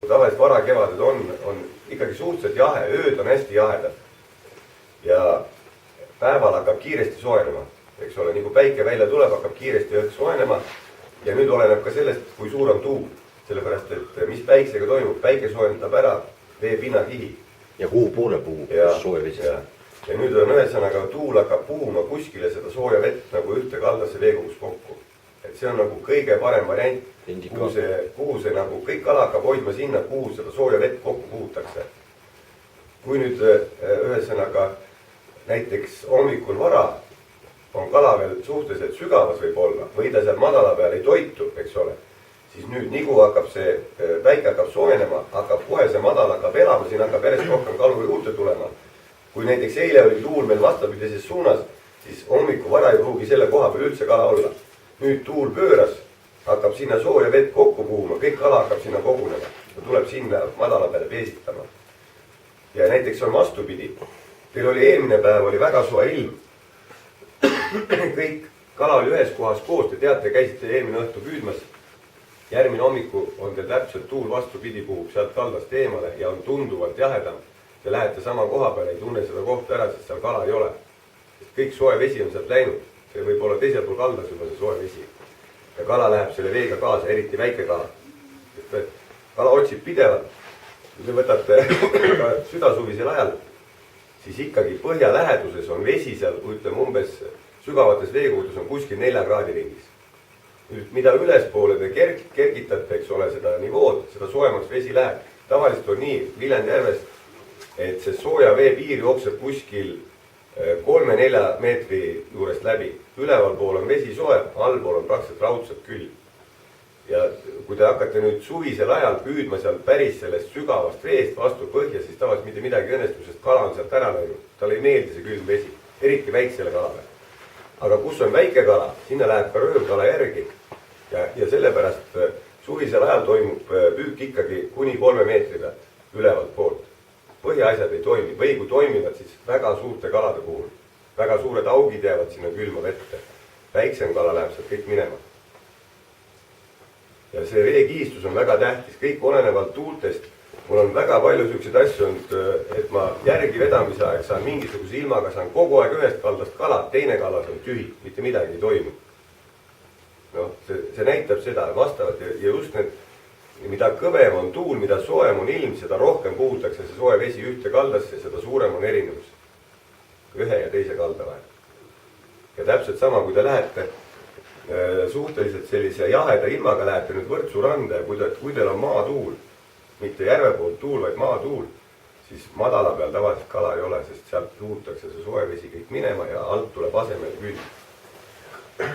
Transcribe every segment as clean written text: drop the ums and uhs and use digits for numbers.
Tavaliselt varakevaded on ikkagi suhteliselt jahe, ööd on hästi jahedad. Ja päeval hakkab kiiresti soojenema, eks ole, nii kui päike välja tuleb, hakkab kiiresti õhk soojenema. Ja nüüd oleneb ka sellest, kui suur on tuul. Sellepärast, et mis päiksega toimub, päike soojendab ära vee pinnakihi. Ja kuhu poole puhub sooja vesi. Ja nüüd on ühesõnaga tuul hakkab puhuma kuskile seda sooja vett nagu ühte kaldasse veekogus kokku. Et see on nagu kõige parem variant, kuhu see nagu kõik kala hakkab hoidma sinna, kuhu seda sooja vett kokku puhutakse. Kui nüüd ühesõnaga näiteks hommikul vara on kala veel suhteliselt sügavas võib olla, või ta seal madala peal ei toitu, eks ole, siis nüüd nigu hakkab see päike hakkab soojenema, hakkab kohe see madal hakkab elama, siin hakkab järjest rohkem kalu juurde tulema. Kui näiteks eile oli tuul meil vastapidises suunas, siis hommiku vara ei pruugi selle koha peal üldse kala olla. Nüüd tuul pööras, hakkab sinna sooja vett kokku puhuma, kõik kala hakkab sinna kogunema. Ta tuleb sinna madala peale peesitama. Ja näiteks on vastupidi. Teil oli eelmine päev, oli väga soe ilm. Kõik kala oli ühes kohas koos, te teate, käisite eelmine õhtu püüdmas. Järgmine hommiku on teil täpselt tuul vastupidi puhub sealt kaldast eemale ja on tunduvalt jahedam. Te lähete sama koha peale, ei tunne seda kohta ära, sest seal kala ei ole. Kõik soe vesi on sealt läinud. See võib olla teisel pool kaldas juba see soe vesi. Ja kala läheb selle veega kaasa, eriti väike kala. Kala otsib pidevalt. Kui te võtate südasuvisel ajal, siis ikkagi põhja läheduses on vesi seal, ütleme umbes sügavates veekogutes on kuskil 4 kraadi ringis. Mida ülespoole te kergitate, eks ole, seda nivood, seda soojemaks vesi läheb. Tavaliselt on nii Viljandi järves, et see sooja vee piir jookseb kuskil 3-4 meetri juurest läbi. Üleval pool on vesi soe, allpool on praktiliselt raudselt külm. Ja kui te hakkate nüüd suvisel ajal püüdma seal päris sellest sügavast veest vastu põhja, siis tavaliselt mitte midagi õnnestu, sest kala on sealt ära läinud. Tal ei meeldi see külm vesi, eriti väiksele kalale. Aga kus on väike kala, sinna läheb ka röövkala järgi. Ja sellepärast suvisel ajal toimub püük ikkagi kuni 3 meetri pealt ülevalt poolt. Põhjaasjad ei toimi, või kui toimivad, siis väga suurte kalade puhul. Väga suured augid jäävad sinna külma vette. Väiksem kala läheb sealt kõik minema. Ja see veekihistus on väga tähtis, kõik olenevalt tuultest. Mul on väga palju selliseid asju olnud, et ma järgi vedamise aeg saan mingisuguse ilmaga, saan kogu aeg ühest kaldast kala, teine kalas on tühi, mitte midagi ei toimu. No, see näitab seda vastavalt ja just need, mida kõvem on tuul, mida soojem on ilm, seda rohkem puhutakse see soe vesi ühte kaldasse, seda suurem on erinevus ühe ja teise kalda vahel. Ja täpselt sama, kui te lähete suhteliselt sellise jaheda ilmaga lähete nüüd Võrtsu randa ja kui teil on maatuul, mitte järve poolt tuul, vaid maatuul, siis madala peal tavaliselt kala ei ole, sest sealt puhutakse see soe vesi kõik minema ja alt tuleb asemele külm.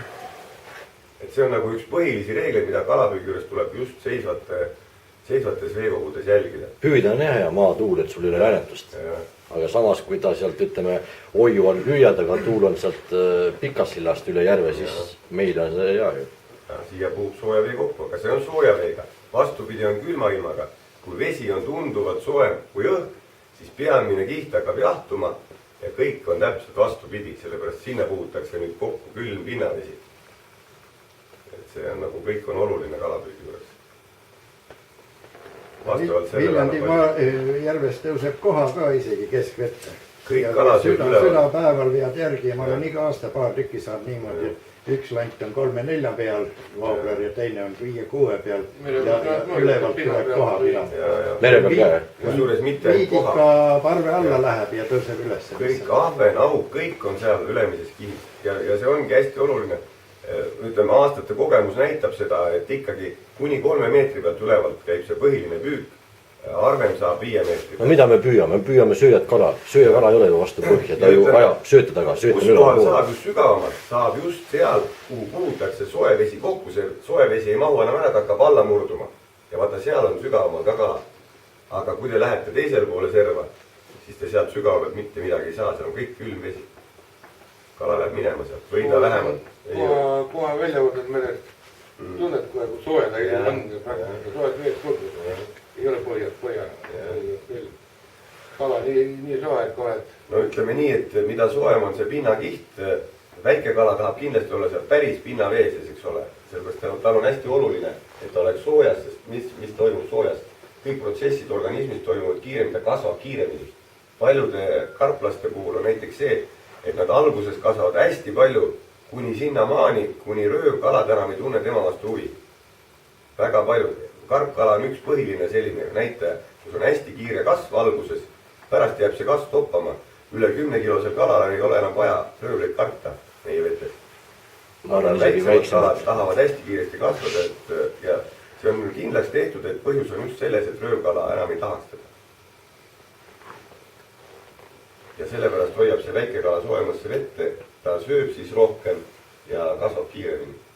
Et see on nagu üks põhilisi reegleid, mida kalapüügi juures tuleb just seisvates veekogudes jälgida. Püüda on hea maatuul, et sul ei ole äänetust. Aga samas, kui ta sealt, ütleme, hoiu on lüüad, aga tuul on sealt Pikassillast üle järve, siis meil on see hea ju. Siia puhub sooja vee kokku, aga see on sooja veega. Vastupidi on külma ilmaga. Kui vesi on tunduvalt soojem kui õhk, siis peamine kiht hakkab jahtuma ja kõik on täpselt vastupidi, sellepärast sinna puhutakse nüüd kokku külm pinnavesi. Et see on nagu kõik on oluline kalapüügi juures. Viljandi järves tõuseb koha ka isegi keskvette. Kõik kalad sööb üleval. Südapäeval vead järgi ja ma olen iga aasta paar tükki saanud niimoodi. Üks lant on 3-4 peal vaabler ja teine on 5-6 peal ja ülevalt tuleb koha pila. Mere peal käe. Kusjuures mitte koha. Viidika parve alla läheb ja tõuseb üles. Kõik ahven, auk, kõik on seal ülemises kihis. Ja see ongi hästi oluline. Ütleme, aastate kogemus näitab seda, et ikkagi kuni 3 meetri pealt ülevalt käib see põhiline püük. Arvem saab 5 meetri. No mida me püüame? Me püüame sööjat kala. Sööja kala ei ole ju vastu põhja. Ta ju ajab sööta taga. Kus kohal saab just sügavamalt, saab just seal, kuhu puhutakse soe vesi kokku. See soe vesi ei mahu enam ära, ta hakkab alla murduma. Ja vaata, seal on sügavamal ka kala. Aga kui te lähete teisel poole serva, siis te sealt sügavalt mitte midagi ei saa. Seal on kõik külm vesi. Kala läheb minema sealt. Või ta vähemalt. Kohe välja võtad merest. Tunned kohe, kui soe ta ei on. Soed veest kodus. Ei ole põhja. Kala nii soe, et kohe. No ütleme nii, et mida soem on see pinnakiht, väike kala tahab kindlasti olla seal päris pinnaveeses, eks ole. Sellepärast tal on hästi oluline, et ta oleks soojas, sest mis toimub soojast? kõik protsessid organismis toimuvad kiiremini, ta kasvab kiiremini. Paljude karplaste puhul on näiteks see, et nad alguses kasvavad hästi palju kuni sinnamaani, kuni röövkalad enam ei tunne tema vastu huvi. Väga palju. Karpkala on üks põhiline selline näitaja, kus on hästi kiire kasv alguses, pärast jääb see kasv toppama. Üle 10-kilosel kalal ei ole enam vaja röövleid karta meie vetes. Väiksemad kalad tahavad hästi kiiresti kasvada, ja see on kindlaks tehtud, et põhjus on just selles, et röövkala enam ei tahaks teda. Ja sellepärast hoiab see väike kala soojemasse vette, ta sööb siis rohkem ja kasvab kiiremini.